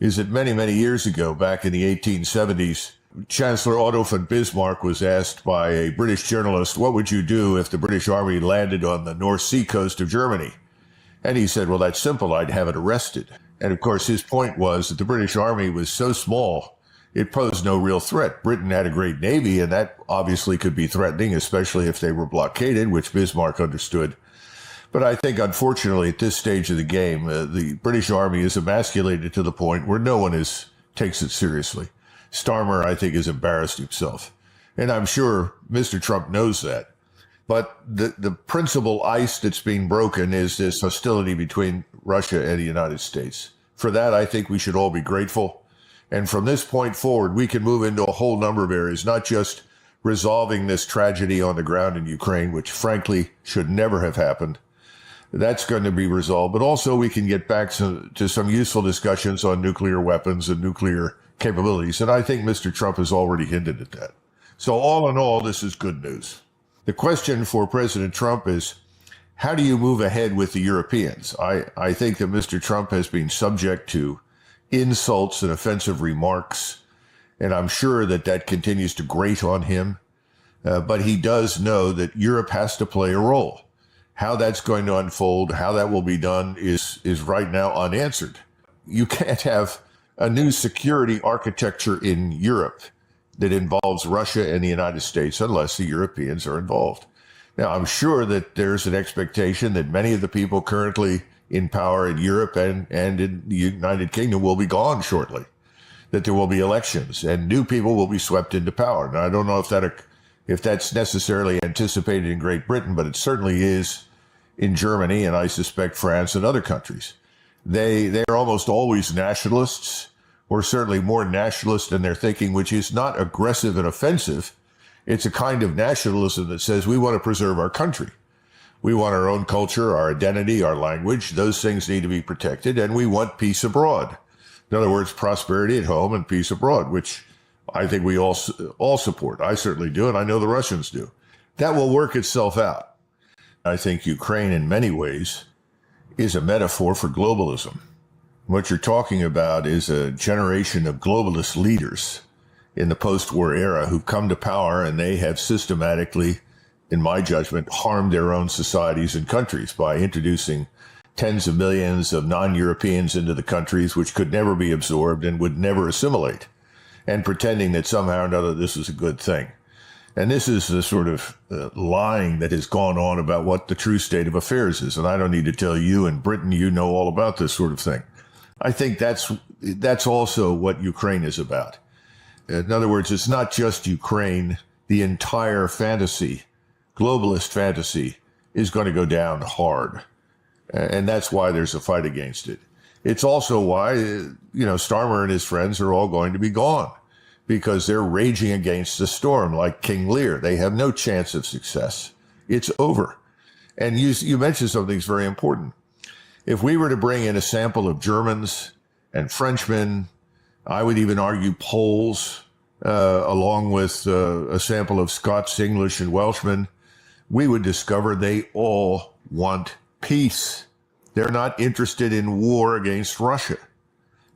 is that many, many years ago, back in the 1870s, Chancellor Otto von Bismarck was asked by a British journalist, what would you do if the British Army landed on the North Sea coast of Germany? And he said, well, that's simple. I'd have it arrested. And of course, his point was that the British Army was so small, it posed no real threat. Britain had a great navy, and that obviously could be threatening, especially if they were blockaded, which Bismarck understood. But I think, unfortunately, at this stage of the game, the British Army is emasculated to the point where no one takes it seriously. Starmer, I think, has embarrassed himself. And I'm sure Mr. Trump knows that. But the principal ice that's being broken is this hostility between Russia and the United States. For that, I think we should all be grateful. And from this point forward, we can move into a whole number of areas, not just resolving this tragedy on the ground in Ukraine, which frankly should never have happened. That's going to be resolved. But also we can get back to some useful discussions on nuclear weapons and nuclear capabilities. And I think Mr. Trump has already hinted at that. So all in all, this is good news. The question for President Trump is, how do you move ahead with the Europeans? I think that Mr. Trump has been subject to insults and offensive remarks, and I'm sure that that continues to grate on him. But he does know that Europe has to play a role. How that's going to unfold, how that will be done is right now unanswered. You can't have a new security architecture in Europe that involves Russia and the United States unless the Europeans are involved. Now, I'm sure that there's an expectation that many of the people currently in power in Europe and in the United Kingdom will be gone shortly, that there will be elections and new people will be swept into power. Now, I don't know if that's necessarily anticipated in Great Britain, but it certainly is in Germany and I suspect France and other countries. They are almost always nationalists, or certainly more nationalist in their thinking, which is not aggressive and offensive. It's a kind of nationalism that says we want to preserve our country. We want our own culture, our identity, our language. Those things need to be protected, and we want peace abroad. In other words, prosperity at home and peace abroad, which I think we all support. I certainly do, and I know the Russians do. That will work itself out. I think Ukraine, in many ways, is a metaphor for globalism. What you're talking about is a generation of globalist leaders in the post-war era who've come to power, and they have systematically, in my judgment, harmed their own societies and countries by introducing tens of millions of non-Europeans into the countries which could never be absorbed and would never assimilate, and pretending that somehow or another this is a good thing. And this is the sort of lying that has gone on about what the true state of affairs is. And I don't need to tell you, in Britain, you know all about this sort of thing. I think that's also what Ukraine is about. In other words, it's not just Ukraine. The entire fantasy, globalist fantasy, is going to go down hard. And that's why there's a fight against it. It's also why, Starmer and his friends are all going to be gone, because they're raging against the storm like King Lear. They have no chance of success. It's over. And you mentioned something that's very important. If we were to bring in a sample of Germans and Frenchmen, I would even argue Poles, along with a sample of Scots, English, and Welshmen, we would discover they all want peace. They're not interested in war against Russia.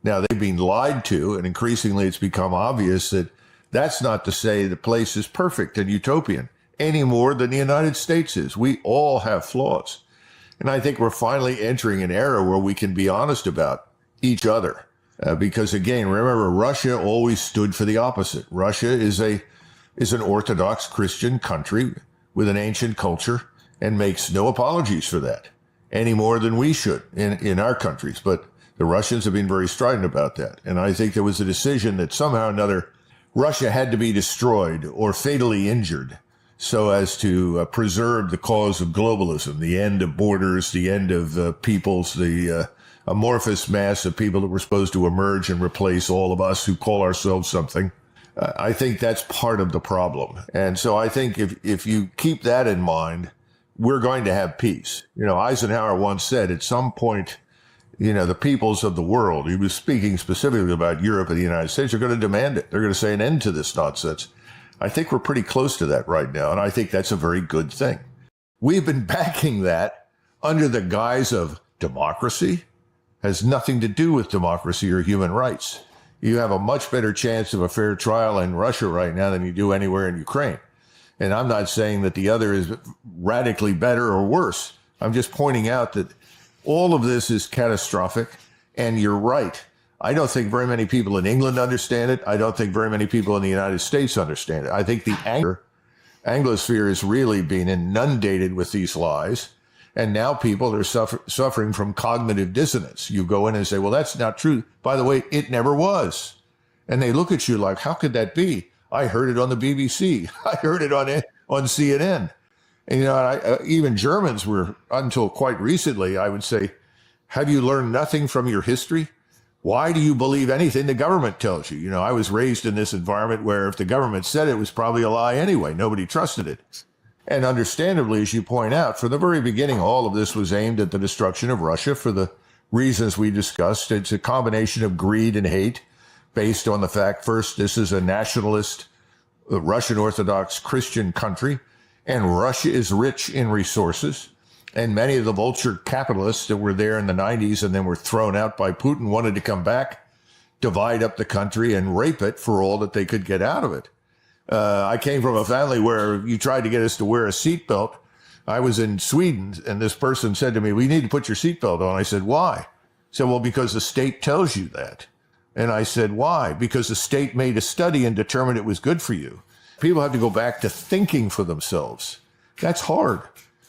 Now, they've been lied to, and increasingly it's become obvious that that's not to say the place is perfect and utopian any more than the United States is. We all have flaws. And I think we're finally entering an era where we can be honest about each other. Because again, remember, Russia always stood for the opposite. Russia is an Orthodox Christian country with an ancient culture and makes no apologies for that any more than we should in our countries. But the Russians have been very strident about that. And I think there was a decision that somehow or another Russia had to be destroyed or fatally injured so as to preserve the cause of globalism, the end of borders, the end of peoples, the amorphous mass of people that were supposed to emerge and replace all of us who call ourselves something. I think that's part of the problem. And so I think if you keep that in mind, we're going to have peace. Eisenhower once said at some point, the peoples of the world, he was speaking specifically about Europe and the United States, are going to demand it. They're going to say an end to this nonsense. I think we're pretty close to that right now, and I think that's a very good thing. We've been backing that under the guise of democracy, has nothing to do with democracy or human rights. You have a much better chance of a fair trial in Russia right now than you do anywhere in Ukraine. And I'm not saying that the other is radically better or worse. I'm just pointing out that all of this is catastrophic. And you're right. I don't think very many people in England understand it. I don't think very many people in the United States understand it. I think the Anglosphere is really being inundated with these lies. And now people are suffering from cognitive dissonance. You go in and say, well, that's not true. By the way, it never was. And they look at you like, how could that be? I heard it on the BBC. I heard it on CNN. And, even Germans were, until quite recently, I would say, have you learned nothing from your history? Why do you believe anything the government tells you? I was raised in this environment where if the government said it was probably a lie anyway. Nobody trusted it. And understandably, as you point out, from the very beginning, all of this was aimed at the destruction of Russia for the reasons we discussed. It's a combination of greed and hate based on the fact, first, this is a nationalist, Russian Orthodox Christian country, and Russia is rich in resources. And many of the vulture capitalists that were there in the 90s and then were thrown out by Putin wanted to come back, divide up the country, and rape it for all that they could get out of it. I came from a family where you tried to get us to wear a seatbelt. I was in Sweden, and this person said to me, we need to put your seatbelt on. I said, why? He said, well, because the state tells you that. And I said, why? Because the state made a study and determined it was good for you. People have to go back to thinking for themselves. That's hard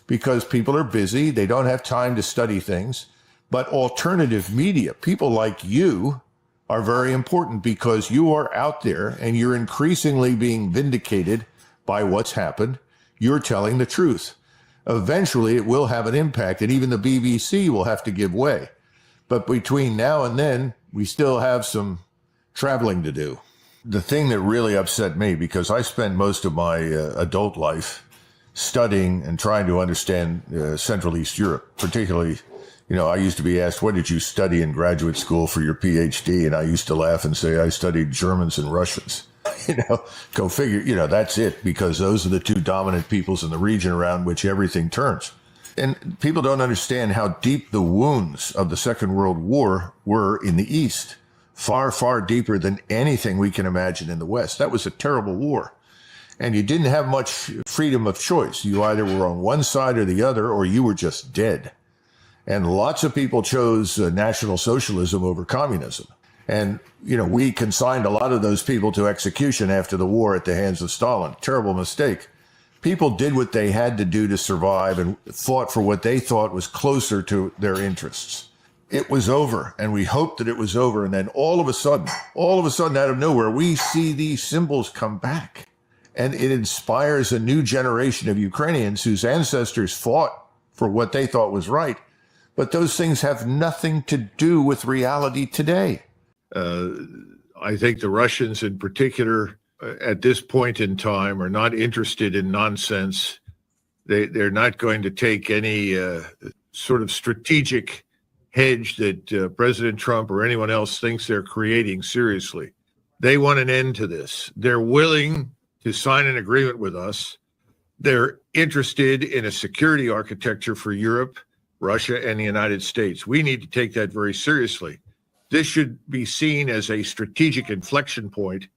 because people are busy. They don't have time to study things. But alternative media, people like you, are very important because you are out there and you're increasingly being vindicated by what's happened. You're telling the truth. Eventually, it will have an impact, and even the BBC will have to give way. But between now and then, we still have some traveling to do. The thing that really upset me, because I spent most of my adult life studying and trying to understand Central East Europe, particularly, I used to be asked, what did you study in graduate school for your PhD? And I used to laugh and say, I studied Germans and Russians. Go figure, that's it, because those are the two dominant peoples in the region around which everything turns. And people don't understand how deep the wounds of the Second World War were in the East. Far, far deeper than anything we can imagine in the West. That was a terrible war. And you didn't have much freedom of choice. You either were on one side or the other, or you were just dead. And lots of people chose National Socialism over communism. And, we consigned a lot of those people to execution after the war at the hands of Stalin. Terrible mistake. People did what they had to do to survive and fought for what they thought was closer to their interests. It was over, and we hoped that it was over. And then all of a sudden, out of nowhere, we see these symbols come back. And it inspires a new generation of Ukrainians whose ancestors fought for what they thought was right. But those things have nothing to do with reality today. I think the Russians in particular, at this point in time, are not interested in nonsense. They're not going to take any sort of strategic hedge that President Trump or anyone else thinks they're creating seriously. They want an end to this. They're willing to sign an agreement with us. They're interested in a security architecture for Europe, Russia, and the United States. We need to take that very seriously. This should be seen as a strategic inflection point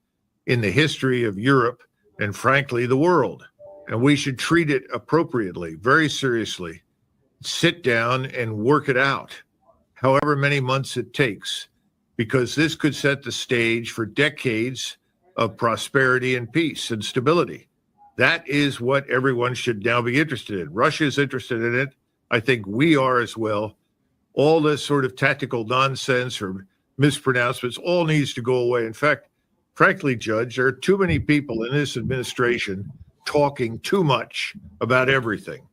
in the history of Europe and, frankly, the world. And we should treat it appropriately, very seriously. Sit down and work it out, however many months it takes, because this could set the stage for decades of prosperity and peace and stability. That is what everyone should now be interested in. Russia is interested in it. I think we are as well. All this sort of tactical nonsense or mispronouncements all needs to go away. In fact, frankly, Judge, there are too many people in this administration talking too much about everything.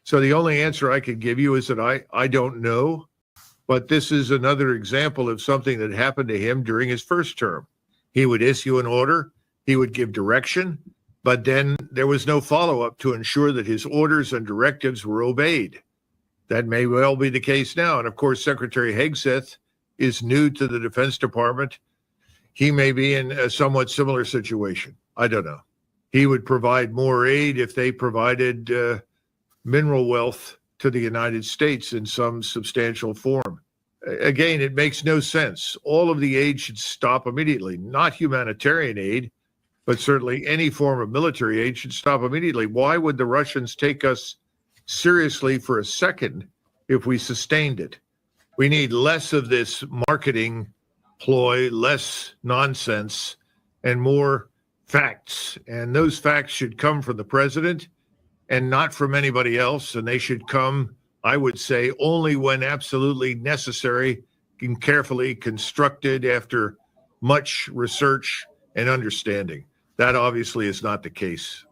So the only answer I can give you is that I don't know, but this is another example of something that happened to him during his first term. He would issue an order, he would give direction, but then there was no follow-up to ensure that his orders and directives were obeyed. That may well be the case now. And of course, Secretary Hegseth is new to the Defense Department. He may be in a somewhat similar situation. I don't know. He would provide more aid if they provided mineral wealth to the United States in some substantial form. Again, it makes no sense. All of the aid should stop immediately, not humanitarian aid, but certainly any form of military aid should stop immediately. Why would the Russians take us seriously for a second if we sustained it? We need less of this marketing ploy, less nonsense, and more facts. And those facts should come from the president and not from anybody else. And they should come, I would say, only when absolutely necessary and carefully constructed after much research and understanding. That obviously is not the case.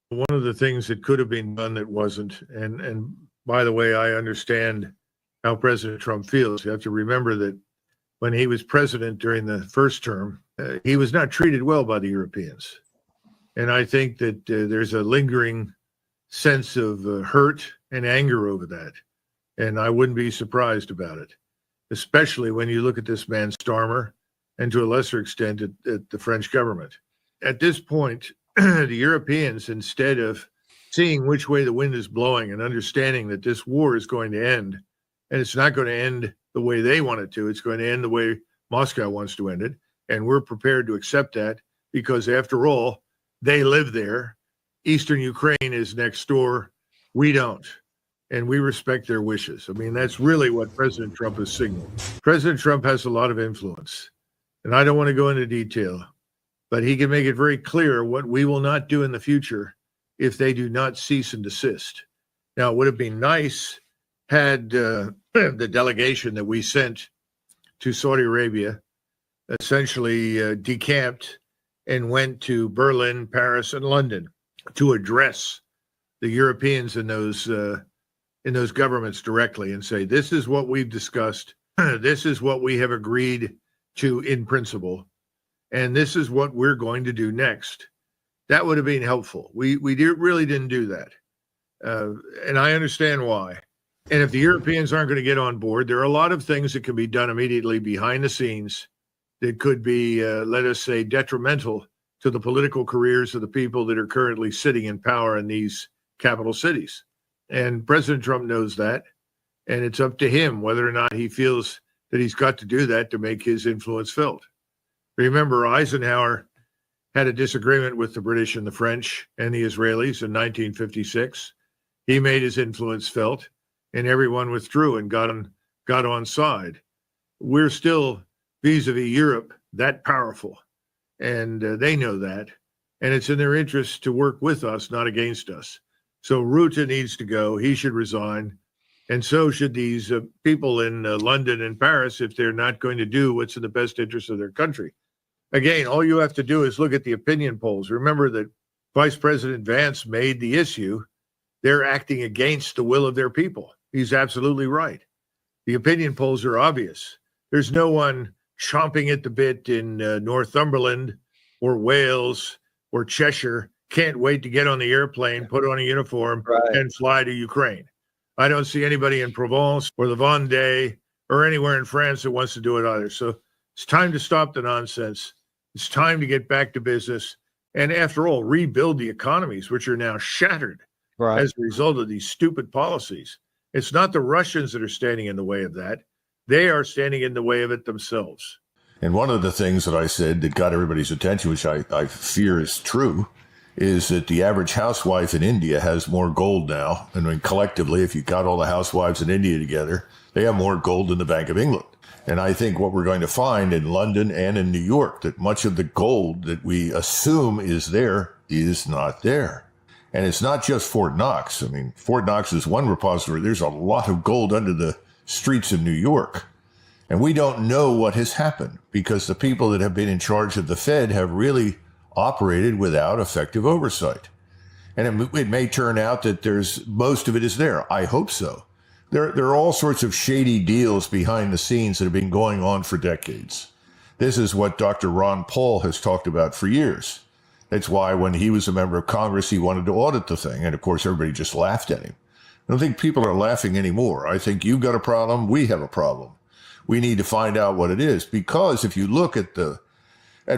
One of the things that could have been done that wasn't, and by the way, I understand how President Trump feels. You have to remember that when he was president during the first term, he was not treated well by the Europeans. And I think that there's a lingering sense of hurt and anger over that. And I wouldn't be surprised about it, especially when you look at this man Starmer and to a lesser extent at the French government. At this point, the Europeans, instead of seeing which way the wind is blowing and understanding that this war is going to end, and it's not going to end the way they want it to, it's going to end the way Moscow wants to end it. And we're prepared to accept that because, after all, they live there. Eastern Ukraine is next door. We don't. And we respect their wishes. I mean, that's really what President Trump has signaled. President Trump has a lot of influence. And I don't want to go into detail, but he can make it very clear what we will not do in the future if they do not cease and desist. Now, it would have been nice had the delegation that we sent to Saudi Arabia essentially decamped and went to Berlin, Paris, and London to address the Europeans in those governments directly and say, this is what we've discussed. This is what we have agreed to in principle. And this is what we're going to do next. That would have been helpful. We really didn't do that. And I understand why. And if the Europeans aren't going to get on board, there are a lot of things that can be done immediately behind the scenes that could be, let us say, detrimental to the political careers of the people that are currently sitting in power in these capital cities. And President Trump knows that. And it's up to him whether or not he feels that he's got to do that to make his influence felt. Remember, Eisenhower had a disagreement with the British and the French and the Israelis in 1956. He made his influence felt, and everyone withdrew and got on side. We're still, vis-a-vis Europe, that powerful, and they know that. And it's in their interest to work with us, not against us. So Rutte needs to go. He should resign. And so should these people in London and Paris if they're not going to do what's in the best interest of their country. Again, all you have to do is look at the opinion polls. Remember that Vice President Vance made the issue. They're acting against the will of their people. He's absolutely right. The opinion polls are obvious. There's no one chomping at the bit in Northumberland or Wales or Cheshire, can't wait to get on the airplane, put on a uniform, and fly to Ukraine. I don't see anybody in Provence or the Vendée or anywhere in France that wants to do it either. So it's time to stop the nonsense. It's time to get back to business. And after all, rebuild the economies, which are now shattered as a result of these stupid policies. It's not the Russians that are standing in the way of that. They are standing in the way of it themselves. And one of the things that I said that got everybody's attention, which I fear is true, is that the average housewife in India has more gold now. I mean, collectively, if you got all the housewives in India together, they have more gold than the Bank of England. And I think what we're going to find in London and in New York, that much of the gold that we assume is there is not there. And it's not just Fort Knox. I mean, Fort Knox is one repository. There's a lot of gold under the streets of New York. And we don't know what has happened because the people that have been in charge of the Fed have really operated without effective oversight. And it may turn out that most of it is there. I hope so. There are all sorts of shady deals behind the scenes that have been going on for decades. This is what Dr. Ron Paul has talked about for years. That's why when he was a member of Congress, he wanted to audit the thing. And of course, everybody just laughed at him. I don't think people are laughing anymore. I think you've got a problem. We have a problem. We need to find out what it is, because if you look at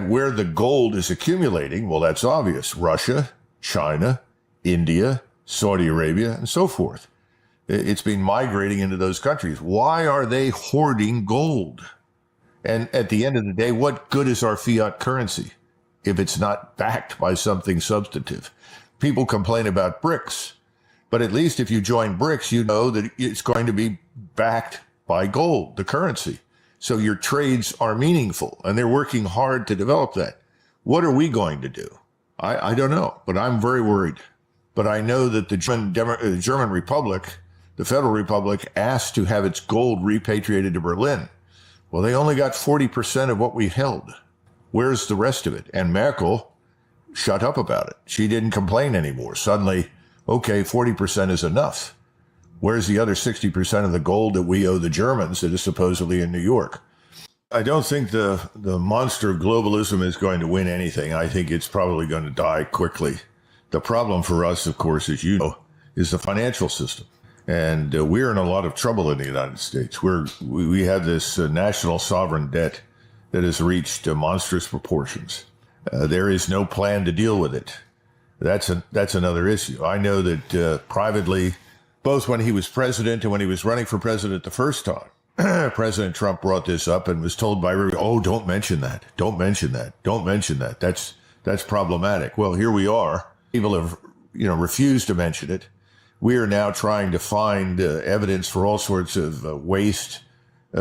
where the gold is accumulating, well, that's obvious. Russia, China, India, Saudi Arabia, and so forth. It's been migrating into those countries. Why are they hoarding gold? And at the end of the day, what good is our fiat currency if it's not backed by something substantive? People complain about BRICS, but at least if you join BRICS, you know that it's going to be backed by gold, the currency. So your trades are meaningful, and they're working hard to develop that. What are we going to do? I don't know, but I'm very worried. But I know that the German Republic, the Federal Republic, asked to have its gold repatriated to Berlin. Well, they only got 40% of what we held. Where's the rest of it? And Merkel shut up about it. She didn't complain anymore. Suddenly, okay, 40% is enough. Where's the other 60% of the gold that we owe the Germans that is supposedly in New York? I don't think the monster of globalism is going to win anything. I think it's probably going to die quickly. The problem for us, of course, as you know, is the financial system. And we're in a lot of trouble in the United States. We have this national sovereign debt that has reached monstrous proportions. There is no plan to deal with it. That's another issue. I know that privately, both when he was president and when he was running for president the first time, President Trump brought this up and was told by everybody, oh, don't mention that. Don't mention that. Don't mention that. That's problematic. Well, here we are. People have, refused to mention it. We are now trying to find evidence for all sorts of waste,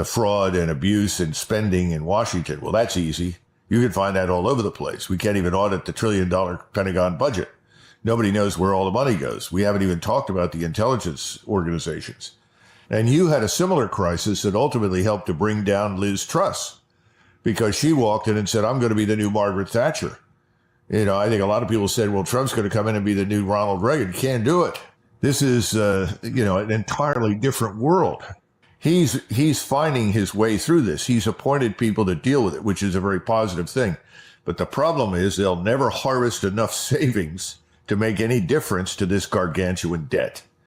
fraud, and abuse and spending in Washington. Well, that's easy. You can find that all over the place. We can't even audit the $1 trillion Pentagon budget. Nobody knows where all the money goes. We haven't even talked about the intelligence organizations. And you had a similar crisis that ultimately helped to bring down Liz Truss because she walked in and said, I'm going to be the new Margaret Thatcher. I think a lot of people said, well, Trump's going to come in and be the new Ronald Reagan. Can't do it. This is, an entirely different world. He's finding his way through this. He's appointed people to deal with it, which is a very positive thing. But the problem is they'll never harvest enough savings to make any difference to this gargantuan debt.